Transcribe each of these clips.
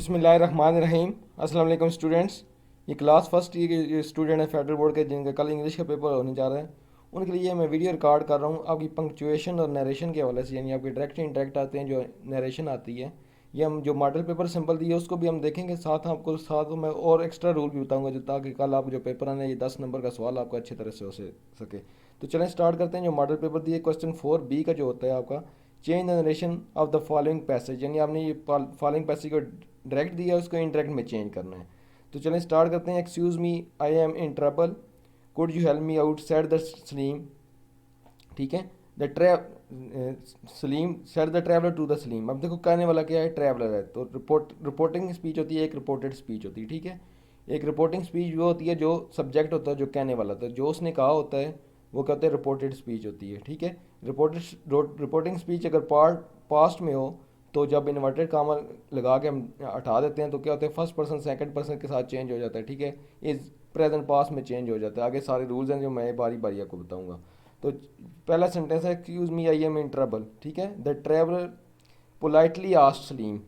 बिस्मिल्लाहिर्रहमानिर्रहीम। अस्सलाम वालेकुम स्टूडेंट्स। ये क्लास फर्स्ट ये स्टूडेंट है फेडरल बोर्ड के, जिनका कल इंग्लिश का पेपर होने जा रहा है, उनके लिए मैं वीडियो रिकॉर्ड कर रहा हूँ आपकी पंक्चुएशन और नरेशन के हवाले से। यानी आपके डायरेक्ट इंटरेक्ट आते हैं, जो नरेशन आती है, ये हम जो मॉडल पेपर सिंपल दिए उसको भी हम देखेंगे, साथ आपको साथ मैं और एक्स्ट्रा रूल भी बताऊंगा, जो ताकि कल आप जो पेपर आने ये 10 नंबर का सवाल आपका अच्छी तरह से हो सके। तो चलें स्टार्ट करते हैं। जो मॉडल पेपर दिए क्वेश्चन 4B का जो होता है आपका, change the narration of the following passage, यानी आपने ये फॉलोइंग पैसेज को डायरेक्ट दिया है, उसको इनडायरेक्ट में चेंज करना है। तो चलें स्टार्ट करते हैं। Excuse me, I am in trouble, could you help me out, said the Salim. ठीक है। The Salim said the traveller to the Salim. अब देखो कहने वाला क्या है, ट्रैवलर है, तो रिपोर्टिंग स्पीच होती है, एक रिपोर्टेड स्पीच होती है। ठीक है। एक रिपोर्टिंग स्पीच वो होती है जो सब्जेक्ट होता है, जो कहने वाला होता है, जो उसने कहा होता है, वो कहते हैं रिपोर्टेड स्पीच होती है। ठीक है। रिपोर्टिंग स्पीच अगर पास्ट में हो, तो जब इन्वर्टेड कामा लगा के हम हटा देते हैं, तो क्या होता है, फर्स्ट पर्सन सेकंड पर्सन के साथ चेंज हो जाता है। ठीक है। इस प्रेजेंट पास्ट में चेंज हो जाता है। आगे सारे रूल्स हैं जो मैं बारी बारी आपको बताऊंगा। तो पहला सेंटेंस है, excuse me I am in trouble. ठीक है। The traveller politely asked Salim.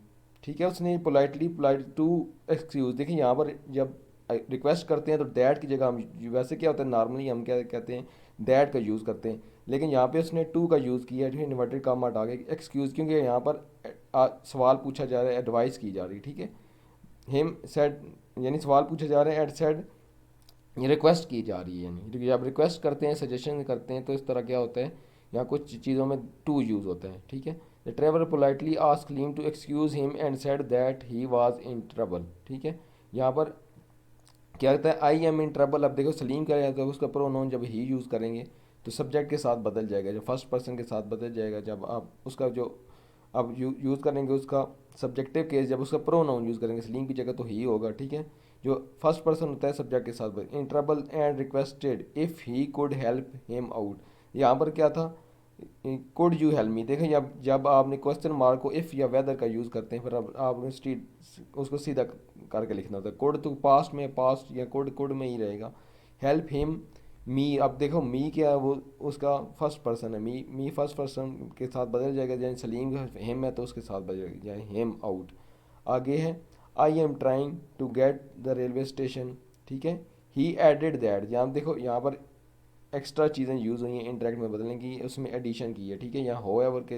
ठीक है। उसने पोलाइट टू एक्सक्यूज। देखिए यहाँ पर जब रिक्वेस्ट करते हैं तो दैट की जगह हम, वैसे क्या होता है नॉर्मली हम क्या कहते हैं, दैट का यूज़ करते हैं, लेकिन यहाँ पे उसने टू का यूज़ किया है, इन्वर्टेड कामा हटा के एक्सक्यूज़, क्योंकि यहाँ पर सवाल पूछा जा रहा है, एडवाइस की जा रही है। ठीक है। हिम सेड, यानी सवाल पूछे जा रहे हैं, एड सेड ये रिक्वेस्ट की जा रही है। यानी जब रिक्वेस्ट करते हैं, सजेशन करते हैं, तो इस तरह क्या होता है, यहाँ कुछ चीज़ों में टू यूज़ होता है। ठीक है। The traveller politely asked Salim to excuse him and said that he was in trouble. ठीक है। यहाँ पर क्या कहता है, आई एम इन ट्रबल। अब देखो सलीम क्या रहता है, उसका प्रोनाउन जब ही यूज़ करेंगे तो सब्जेक्ट के साथ बदल जाएगा, जो फर्स्ट पर्सन के साथ बदल जाएगा। जब आप उसका जो अब यूज़ करेंगे उसका सब्जेक्टिव केस, जब उसका प्रोनाउन यूज़ करेंगे सलीम की जगह, तो ही होगा। ठीक है। जो फर्स्ट पर्सन होता है सब्जेक्ट के साथ, in trouble and requested if he could help him out. यहाँ पर क्या था, कुड यू हेल्प मी। देखें जब आपने क्वेश्चन मार्क को इफ़ या वेदर का यूज़ करते हैं, फिर अब आपने स्ट्रीट उसको सीधा करके लिखना होता है। कुड तो पास्ट में, पास्ट या कुड कुड में ही रहेगा। हेल्प हिम मी, अब देखो मी क्या है, वो उसका फर्स्ट पर्सन है, मी फर्स्ट पर्सन के साथ बदल जाएगा, जैसे सलीम हिम है तो उसके साथ बदल जाए हिम आउट। आगे है, I am trying to get the railway station. ठीक है। ही एडेड दैट, यहाँ देखो यहाँ पर एक्स्ट्रा चीज़ें यूज़ हुई हैं इंटरेक्ट में बदलने की, उसमें एडिशन की है। ठीक है। यहाँ हो एवर के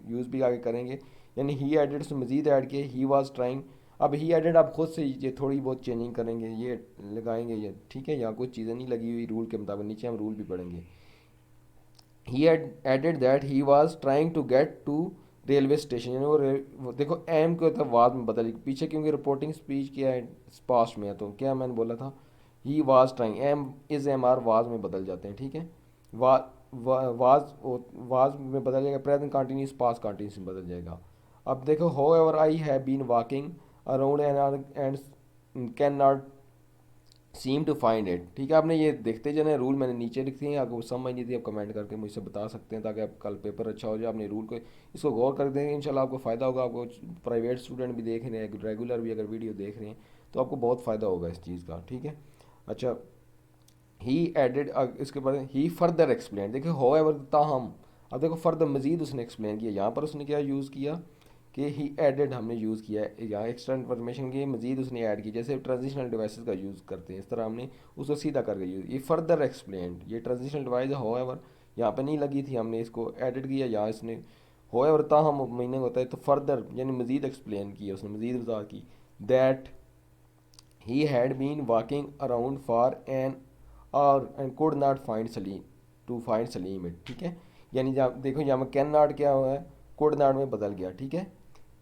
यूज़ भी आगे करेंगे, यानी ही एडेड उसमें मज़ीद ऐड किए, ही वाज ट्राइंग। अब ही एडेड आप खुद से ये थोड़ी बहुत चेंजिंग करेंगे, ये लगाएंगे ये। ठीक है। यहाँ कुछ चीज़ें नहीं लगी हुई रूल के मुताबिक, नीचे हम रूल भी पढ़ेंगे। He added that he was trying to get to railway station, यानी वो देखो एम को तो वाज में बदल पीछे, क्योंकि रिपोर्टिंग स्पीच क्या है, पास्ट में है, तो क्या मैंने बोला था, he was trying, am is am are was में बदल जाते हैं। ठीक है। वा, वाज वाज में बदल जाएगा, प्रेजेंट कंटिन्यूस पास्ट कंटिन्यूस में बदल जाएगा। अब देखो, however I have been walking around and can not seem to find it. ठीक है। आपने ये देखते जाना, रूल मैंने नीचे लिखे हैं, आपको समझ नहीं थी आप कमेंट करके मुझसे बता सकते हैं, ताकि आप कल पेपर अच्छा हो जाए। आपने रूल को इसको गौर कर देंगे, इंशाल्लाह आपको फ़ायदा होगा। आपको प्राइवेट स्टूडेंट भी देख रहे हैं, रेगुलर भी अगर वीडियो देख रहे हैं, तो आपको बहुत फ़ायदा होगा इस चीज़ का। ठीक है। अच्छा, ही एडेड, इसके बाद ही फर्दर एक्सप्लेन। देखिए हो एवर ताहम, अब देखो फर्दर मजीद उसने एक्सप्लेन किया। यहाँ पर उसने क्या यूज़ किया कि ही एडेड हमने यूज़ किया है, यहाँ एक्स्ट्रा इन्फॉर्मेशन की मजीद उसने ऐड की, जैसे ट्रांजिशनल डिवाइसेस का यूज़ करते हैं, इस तरह हमने उसको सीधा करके यूज़। ये फर्दर एक्सप्लेन, ये ट्रांजिशनल डिवाइस हो एवर यहाँ पे नहीं लगी थी, हमने इसको एडिट किया, यहाँ इसने हो एवर ताहम महीने होता है, तो फर्दर यानी मजीद एक्सप्लेन किया उसने, मजीद वजाहत की। That he had been walking around for an hour and could not find Salim to find Salim it. ठीक है। यानी जहाँ देखो यहाँ में कैन नॉट क्या हुआ है, कुड नॉट में बदल गया। ठीक है।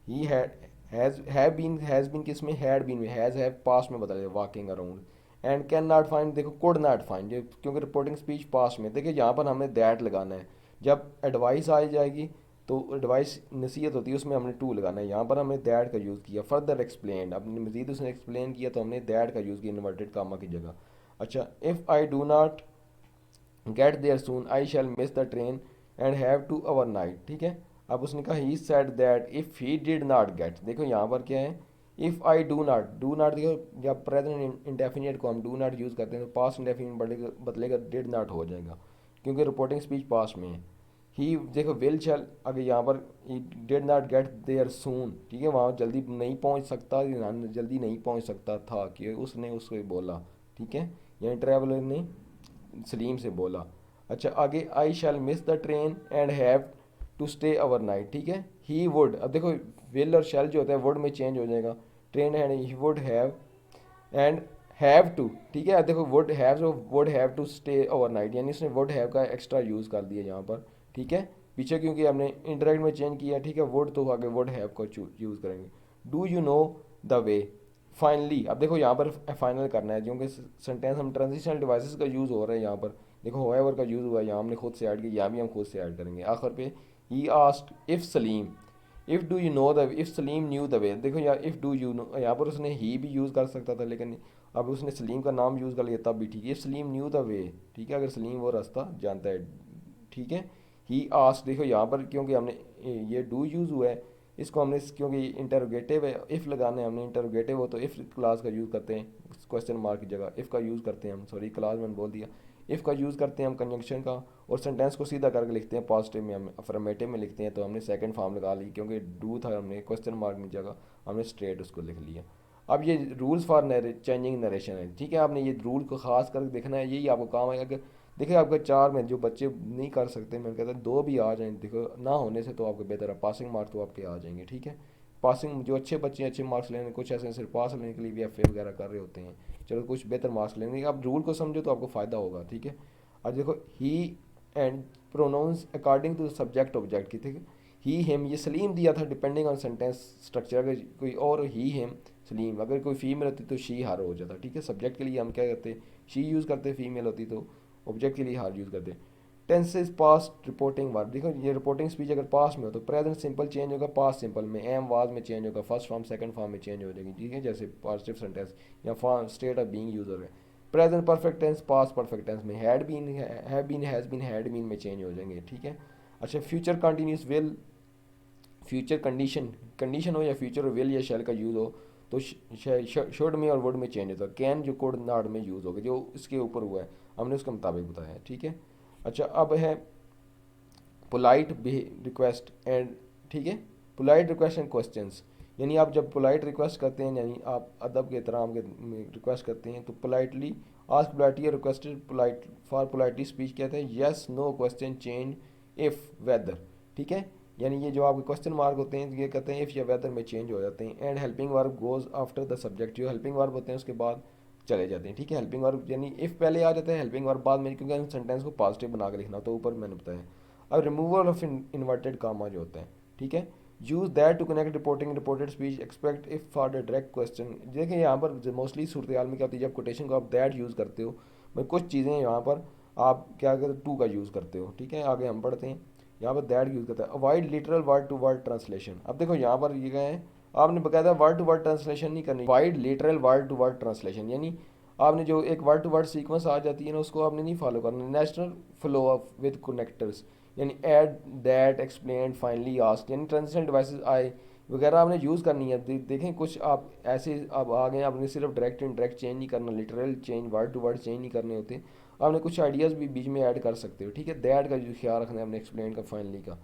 ही हैज़ बीन किस में, हैड बीन में, हैज़ हैव पास्ट में बदल गया, walking around. And can not find, देखो कुड नॉट फाइंड, ये क्योंकि रिपोर्टिंग स्पीच पास्ट में। देखिए यहाँ पर हमें दैट लगाना है, जब एडवाइस आ जाएगी तो एडवाइस नसीहत होती है, उसमें हमने टू लगाना है, यहाँ पर हमने दैट का यूज़ किया। फर्दर एक्सप्लेन, अब मजीद उसने एक्सप्लेन किया तो हमने दैट का यूज़ किया इन्वर्टेड कामा की जगह। अच्छा, if I do not get there soon I shall miss the train and have to over night. ठीक है। अब उसने कहा he said that if he did not get, देखो यहाँ पर क्या है, इफ़ आई डू नॉट देखो जब प्रेजेंट इंडेफिनिट को हम डू नॉट यूज़ करते हैं, तो पास्ट इंडेफिनिट बदलेगा, डिड नॉट हो जाएगा, क्योंकि रिपोर्टिंग स्पीच पास्ट में है। ही देखो विल शैल, अगर यहाँ पर डिड नॉट गेट देयर सून, ठीक है, वहाँ जल्दी नहीं पहुँच सकता, जल्दी नहीं पहुँच सकता था कि उसने उसको बोला, ठीक है, यानी ट्रैवलर ने सलीम से बोला। अच्छा आगे, I shall miss the train and have to stay over night, ठीक है, ही वुड, अब देखो विल और शैल जो होता है वुड में चेंज हो जाएगा, train and he would have and have to, ठीक है, देखो would have to stay over night, यानी इसने वुड हैव का एक्स्ट्रा यूज़ कर दिया यहाँ पर, ठीक है, पीछे क्योंकि हमने इंटरेक्ट में चेंज किया, ठीक है, वुड तो आगे वुड हैव को यूज़ करेंगे। Do you know the way, finally, अब देखो यहाँ पर फाइनल करना है क्योंकि सेंटेंस हम ट्रांजिशनल डिवाइसेस का यूज़ हो रहा है यहाँ पर, देखो होएवर का यूज़ हुआ है, यहाँ हमने खुद से ऐड किया, यहाँ भी हम खुद से ऐड करेंगे आखिर पे। He asked if Salim, if do you know the, if Salim new the way, देखो यार इफ़ डू यू नो, यहाँ पर उसने ही भी यूज़ कर सकता था लेकिन अब उसने सलीम का नाम यूज़ कर लिया तब भी ठीक है, if Salim new the way, ठीक है, अगर सलीम वो रास्ता जानता है, ठीक है। ही आस्क, देखो यहाँ पर क्योंकि हमने ये डू यूज़ हुआ है, इसको हमने क्योंकि इंटरोगेटिव है, इफ़ लगाना है हमने इंटरोगेटिव हो तो इफ़ क्लास का यूज़ करते हैं, क्वेश्चन मार्क की जगह इफ़ का यूज़ करते हैं हम, सॉरी क्लास मैंने बोल दिया, इफ़ का यूज़ करते हैं हम कंजंक्शन का, और सेंटेंस को सीधा करके लिखते हैं, पॉजिटिव में हम अफर्मेटिव में लिखते हैं, तो हमने सेकंड फॉर्म लगा ली क्योंकि डू था, हमने क्वेश्चन मार्क की जगह हमने स्ट्रेट उसको लिख लिया। अब ये रूल्स फॉर चेंजिंग नरेशन है, ठीक है, आपने ये रूल को खास करके देखना है, यही आपको काम है। अगर देखिए आपका चार में जो बच्चे नहीं कर सकते, मैं कहता दो भी आ जाएं, देखो ना होने से तो आपके बेहतर है, पासिंग मार्क्स तो आपके आ जाएंगे, ठीक है। पासिंग जो अच्छे बच्चे अच्छे मार्क्स लेने, कुछ ऐसे सिर्फ पास लेने के लिए भी एफ वगैरह कर रहे होते हैं, चलो कुछ बेहतर मार्क्स लेंगे, आप रूल को समझो तो आपको फ़ायदा होगा, ठीक है। अब देखो he and pronounce according to subject object की, ठीक है, ही हिम ये सलीम दिया था डिपेंडिंग ऑन सेंटेंस स्ट्रक्चर, अगर कोई और ही हिम सलीम, अगर कोई फीमेल होती तो शी हार हो जाता, ठीक है, सब्जेक्ट के लिए हम क्या करते शी यूज़ करते, फीमेल होती तो ऑब्जेक्ट के लिए हार यूज़ करते। टेंसेज पास्ट रिपोर्टिंग वर्ब, देखो ये रिपोर्टिंग स्पीच अगर पास्ट में हो तो प्रेजेंट सिंपल चेंज होगा, पास्ट सिंपल में एम वाज में चेंज होगा, फर्स्ट फॉर्म सेकंड फॉर्म में चेंज हो जाएगी, ठीक है, जैसे पॉजिटिव सेंटेंस या form state of being use हो रहा है। Present perfect tense past perfect tense में had been, have been, has been, had been में चेंज हो जाएंगे, ठीक है। अच्छा future continuous will, future condition, condition हो या फ्यूचर विल या शैल का यूज़ हो तो शुड में और वुड में चेंज होता है, कैन जो कोड नॉट में यूज़ होगा, जो इसके ऊपर हुआ है हमने उसके मुताबिक बताया है, ठीक है। अच्छा अब है पोलाइट रिक्वेस्ट एंड, ठीक है, पोलाइट रिक्वेस्ट एंड क्वेश्चंस, यानी आप जब पोलाइट रिक्वेस्ट करते हैं, यानी आप अदब के एहतराम के रिक्वेस्ट करते हैं तो politely ask politely, requested polite for politely speech कहते हैं yes no question change if whether, ठीक है, यानी ये जो आपके क्वेश्चन मार्क होते हैं ये कहते हैं इफ़ या वेदर में चेंज हो जाते हैं। And helping verb goes after the subject, जो हेल्पिंग वर्ब होते हैं उसके बाद चले जाते हैं, ठीक है, हेल्पिंग वर्ब यानी इफ़ पहले आ जाता है, हेल्पिंग वर्ब बाद में, क्योंकि सेंटेंस को पॉजिटिव बना के लिखना तो ऊपर मैंने बताया। अब रिमूवल ऑफ इन्वर्टेड कामा जो होता है, ठीक है, use that to connect reporting reported speech expect if for the direct question, देखिए यहाँ पर मोस्टली सूरत हाल में क्या होती है, जब कोटेशन को आप दैट यूज़ करते हो, भाई कुछ चीज़ें यहाँ पर आप क्या करते टू का यूज़ करते हो, ठीक है, आगे हम पढ़ते हैं, यहाँ पर दैट यूज़ करता है। Avoid literal word to word translation, अब देखो यहाँ पर ये गए हैं, आपने बकायदा वर्ड टू वर्ड ट्रांसलेशन नहीं करनी, wide literal word to word translation, यानी आपने जो एक वर्ड टू वर्ड सीक्वेंस आ जाती है ना उसको आपने नहीं फॉलो करना, natural flow of with connectors, यानी add that explain finally ask, यानी ट्रांजिशनल डिवाइसेस आए वगैरह आपने यूज़ करनी है। देखें कुछ आप ऐसे अब आ गए, आपने सिर्फ डायरेक्ट इनडायरेक्ट चेंज नहीं करना, literal change word to word change नहीं करने होते, आपने कुछ आइडियाज़ भी बीच में ऐड कर सकते हो, ठीक है, दैट का जो ख्याल रखना है आपने एक्सप्लेन का फाइनली का।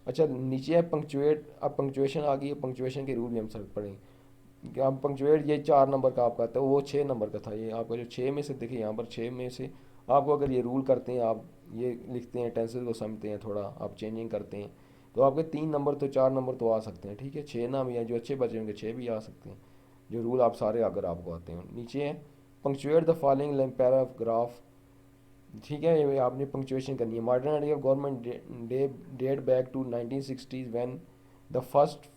अच्छा नीचे है पंक्चुएट, अब पंक्चुएशन आ गई है, पंक्चुएशन के रूल भी हम सर पढ़ेंगे कि आप पंक्चुएट ये 4 नंबर का आपका था, वो 6 नंबर का था, ये आपका जो 6 में से देखिए यहाँ पर 6 में से आपको अगर ये रूल करते हैं, आप ये लिखते हैं टेंसेस को समझते हैं, थोड़ा आप चेंजिंग करते हैं तो आपके 3 नंबर तो 4 नंबर तो आ सकते हैं, ठीक है, 6 ना भी हैं, जो अच्छे बचे होंगे 6 भी आ सकते हैं, जो रूल आप सारे अगर आपको आते हैं। नीचे है पंक्चुएट द फॉलोइंग पैराग्राफ, ठीक है, ये आपने पंक्चुएशन करनी है। Modern idea of government date back to 1960s when the first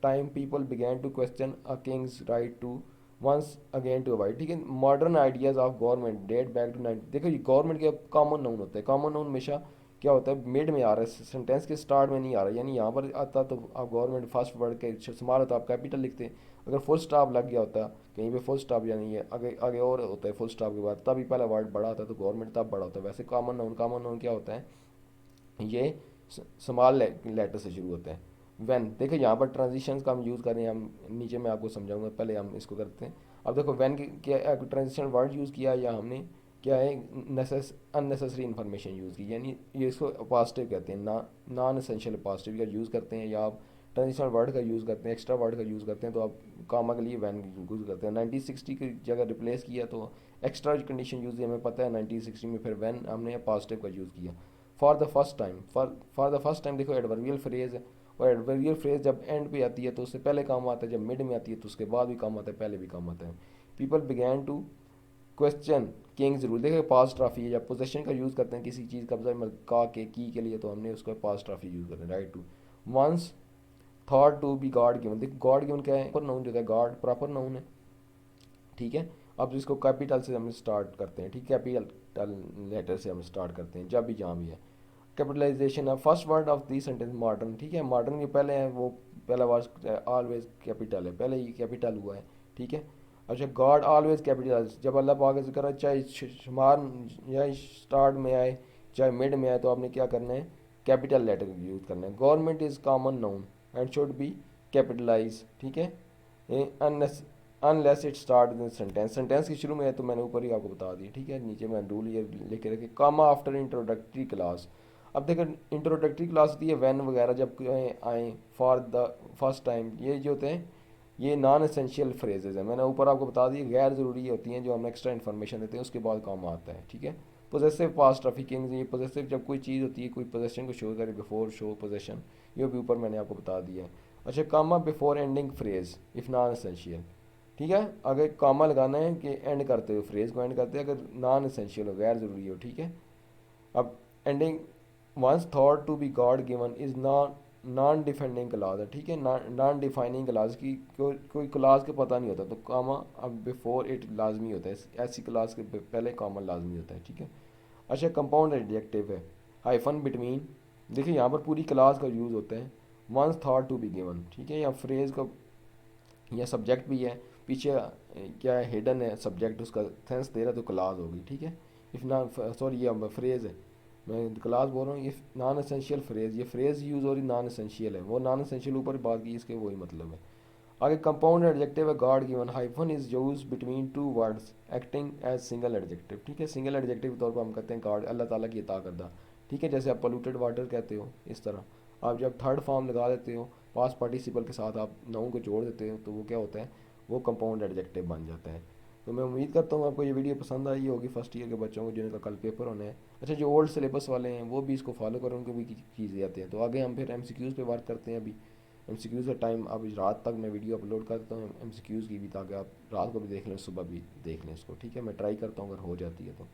time people began to question a king's right to once again to avoid, ठीक है, modern ideas of government date back to 90, देखो ये government के common noun होता है, common noun हमेशा क्या होता है मिड में आ रहा है, सेंटेंस के स्टार्ट में नहीं आ रहा, यानी यहाँ पर आता तो आप गवर्नमेंट फर्स्ट वर्ड के इस्तेमाल होता आप कैपिटल लिखते हैं, अगर फुल स्टॉप लग गया होता कहीं पे फुल स्टॉप, यानी ये आगे आगे और होता है फुल स्टॉप के बाद तभी पहला वर्ड बड़ा होता है तो गवर्नमेंट तब बड़ा होता है। वैसे कॉमन नाउन क्या होता है, ये स्मॉल लेटर से शुरू होता है। व्हेन, देखो यहाँ पर ट्रांजिशन का हम यूज़ करें, हम नीचे मैं आपको समझाऊंगा, पहले हम इसको करते हैं। अब देखो व्हेन क्या ट्रांजिशन वर्ड यूज़ किया या हमने क्या है, अननेसेसरी इन्फॉर्मेशन यूज़ की, यानी ये इसको पॉजिटिव कहते हैं, नॉन एसेंशियल पॉजिटिव का यूज़ करते हैं, या आप ट्रांजिशनल वर्ड का यूज़ करते हैं, एक्स्ट्रा वर्ड का यूज़ करते हैं, तो आप कामा के लिए वैन यूज़ करते हैं। 1960 की जगह रिप्लेस किया तो एक्स्ट्रा कंडीशन यूज़ की, हमें पता है 1960 में फिर वैन हमने पॉजिटिव का यूज़ किया। For the first time, for the first time देखो एडवर्बियल फ्रेज है, और एडवर्बियल फ्रेज जब एंड पे आती है तो उससे पहले काम आता है, जब मिड में आती है तो उसके बाद भी काम आता है, पहले भी काम आता है। People began to question king's rule, देखिए पास ट्रॉफी है, जब पोजेशन का यूज़ करते हैं किसी चीज़ कब्जा में का के की के लिए, तो हमने उसको पास ट्रॉफी यूज़ करते हैं। Right to once thought to be God given, देखो गॉड गिवन क्या है, प्रॉपर नाउन जो है, गॉड प्रॉपर नाउन है, ठीक है। अब इसको कैपिटल से हम स्टार्ट करते हैं, ठीक, कैपिटल लेटर से हम स्टार्ट करते हैं जब भी जहाँ भी है। कैपिटलाइजेशन है first word of the sentence modern, ठीक है, मॉडर्न के पहले है वो पहला वर्ड ऑलवेज कैपिटल है, पहले ही कैपिटल हुआ है, ठीक है। अच्छा गॉड ऑलवेज कैपिटल, जब अल्लाह पाक का जिक्र है, चाहे शुमार या स्टार्ट में आए चाहे मिड में आए, तो आपने क्या करना है, कैपिटल लेटर यूज़ करना है। Government is common noun and should be capitalize, ठीक है। Unless it start in sentence, sentence के शुरू में है तो मैंने ऊपर ही आपको बता दिया, ठीक है। नीचे मैं रूल ये लिख के रखे, कामा आफ्टर इंट्रोडक्टरी क्लास। अब देखो इंट्रोडक्टरी क्लास होती है वैन वगैरह जब आए, फॉर द फर्स्ट टाइम, ये जो होते हैं ये नॉन एसेंशियल फ्रेजेज है, मैंने ऊपर आपको बता दिया, गैर ज़रूरी होती हैं जो हम एक्स्ट्रा इन्फॉर्मेशन देते हैं उसके बाद काम आता है, ठीक है। पोजेसिव पास्ट ट्रैफिकिंग, ये पोजेसिव जब कोई चीज़ होती है, कोई पोजेशन को शो करे, बिफोर शो पोजेशन, ये भी ऊपर मैंने आपको बता दिया है। अच्छा comma before ending phrase if non essential, ठीक है, अगर कामा लगाना है कि एंड करते हो, फ्रेज को एंड करते हैं अगर नॉन एसेंशियल हो, गैर ज़रूरी हो, ठीक है। अब ending once thought to be God given is non defending clause है, ठीक है, नॉन डिफाइनिंग क्लाज की कोई क्लाज के पता नहीं होता तो कामा अब बिफोर इट लाजमी होता है, ऐसी क्लाज के पहले कामा लाजमी होता है, ठीक है। अच्छा कंपाउंड एडजेक्टिव है, हाइफन बिटवीन, देखिए यहाँ पर पूरी क्लास का यूज़ होता है, once thought to be given, ठीक है, या फ्रेज का या सब्जेक्ट भी है, पीछे क्या है हिडन है सब्जेक्ट, उसका सेंस दे रहा है तो क्लास होगी, ठीक है। इफ़ नॉन सॉरी ये फ्रेज है, मैं क्लास बोल रहा हूँ, ये नॉन एसेंशियल फ्रेज, ये फ्रेज यूज़ हो रही नॉन एसेंशियल है, वो नॉन एसेंशियल ऊपर बात की इसके वही मतलब है। आगे कंपाउंड एडजेक्टिव है God given, hyphen is use between two words acting as single adjective, ठीक है, सिंगल एडजेक्टिव के तौर पर हम कहते हैं गॉड अल्लाह ताला की अता करदा, ठीक है, जैसे आप पोल्यूटेड वाटर कहते हो इस तरह। आप जब थर्ड फॉर्म लगा देते हो पास्ट पार्टिसिपल के साथ, आप नाउन को जोड़ देते हो तो वो क्या होता है, वो कंपाउंड एडजेक्टिव बन जाता है। तो मैं उम्मीद करता हूँ आपको ये वीडियो पसंद आई होगी फर्स्ट ईयर के बच्चों को जिनका कल पेपर होने हैं। अच्छा जो ओल्ड सिलेबस वाले हैं वो भी इसको फॉलो करें, उनको भी चीज़ें आते हैं। तो आगे हम फिर एमसीक्यूज़ पे बात करते हैं। अभी एमसीक्यूज़ का टाइम, अब रात तक मैं वीडियो अपलोड करता हूँ एमसीक्यूज़ की भी, ताकि आप रात को भी देख लें सुबह भी देख लें इसको, ठीक है। मैं ट्राई करता हूँ अगर हो जाती है तो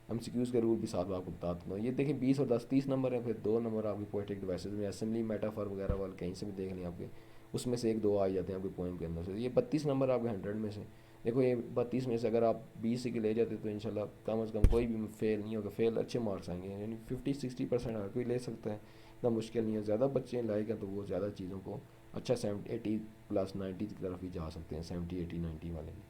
एमसीक्यूज़ के रूल भी साथ में आपको बता देता हूँ। ये देखिए 20 और 10 30 नंबर है, फिर 2 नंबर आपकी पोएटिक डिवाइसेज में, असेंबली मेटाफर वगैरह वाले कहीं से भी देख लें आपके, उसमें से एक दो आ जाते हैं आपके पोएम के अंदर से। ये 32 नंबर आपके 100 में से, देखो ये 32 में से अगर आप 20 के ले जाते तो इंशाल्लाह कम से कम कोई भी फेल नहीं होगा, फेल अच्छे मार्क्स आएंगे, यानी 50-60% हर कोई ले सकता है, इतना मुश्किल नहीं है। ज़्यादा बच्चे लाइक हैं तो वो ज़्यादा चीज़ों को अच्छा 70 80 प्लस 90 की तरफ ही जा सकते हैं, 70 80 90 वाले भी।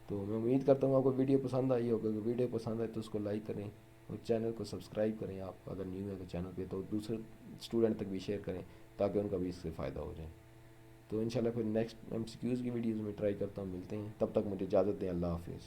तो मैं उम्मीद करता हूँ आपको वीडियो पसंद आई होगा, अगर वीडियो पसंद आए तो उसको लाइक करें और चैनल को सब्सक्राइब करें, आप अगर न्यू है तो चैनल पे, तो दूसरे स्टूडेंट तक भी शेयर करें ताकि उनका भी इससे फ़ायदा हो जाए। तो इंशाल्लाह फिर नेक्स्ट एमसीक्यूज़ की वीडियोज़ में ट्राई करता हूँ, मिलते हैं, तब तक मुझे इजाज़त दें, अल्लाह हाफिज़।